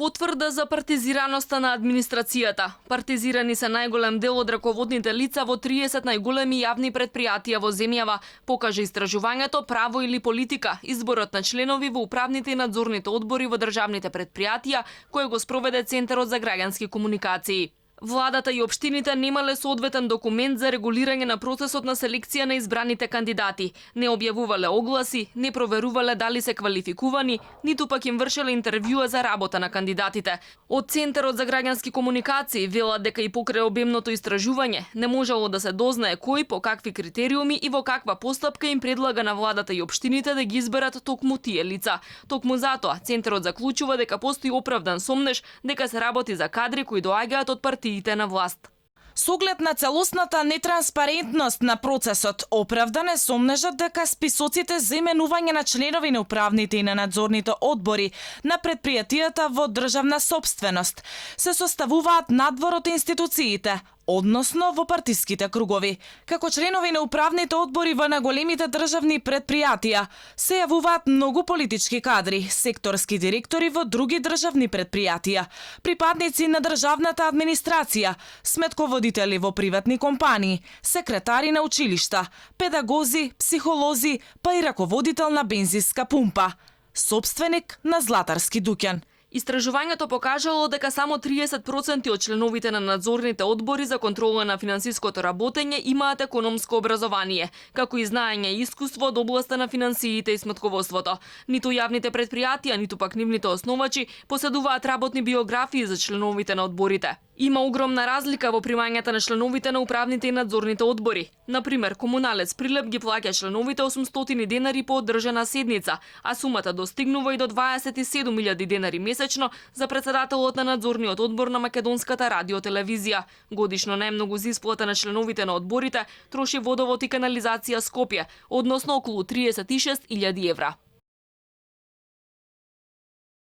Потврда за партизираноста на администрацијата. Партизирани се најголем дел од раководните лица во 30 најголеми јавни претпријатија во земјава, покаже истражувањето Право или политика, изборот на членови во управните и надзорните одбори во државните претпријатија, кој го спроведе Центарот за граѓански комуникации. Владата и општините немале соодветен документ за регулирање на процесот на селекција на избраните кандидати. Не објавувале огласи, не проверувале дали се квалификувани, ниту пак им вршеле интервјуа за работа на кандидатите. Од Центарот за граѓански комуникации велат дека и покрај обемното истражување не можело да се дознае кој, по какви критериуми и во каква постапка им предлага на владата и општините да ги изберат токму тие лица. Токму затоа Центарот заклучува дека постои оправдан сомнеж дека се работи за кадри кои доаѓаат од партиите на власт. Со оглед на целосната нетранспарентност на процесот, оправдан е сомнежот дека списоците за именување на членови на управните и на надзорните одбори на претпријатијата во државна собственост се составуваат надвор од институциите, односно во партиските кругови. Како членови на управните одбори во најголемите државни претпријатија се јавуваат многу политички кадри, секторски директори во други државни претпријатија, припадници на државната администрација, сметководители во приватни компании, секретари на училишта, педагози, психолози, па и раководител на бензинска пумпа, сопственик на златарски дуќан. Истражувањето покажало дека само 30% од членовите на надзорните одбори за контрола на финансиското работење имаат економско образование, како и знаење и искуство од областа на финансиите и сметководството. Ниту јавните претпријатија, ниту пак нивните основачи поседуваат работни биографии за членовите на одборите. Има огромна разлика во примањата на членовите на управните и надзорните одбори. Например, Комуналец Прилеп ги плаќа членовите 800 денари по одржана седница, а сумата достигнува и до 27.000 денари месечно за председателот на надзорниот одбор на Македонската радиотелевизија. Годишно најмногу за исплата на членовите на одборите троши Водовод и канализација Скопје, односно околу 36.000 евра.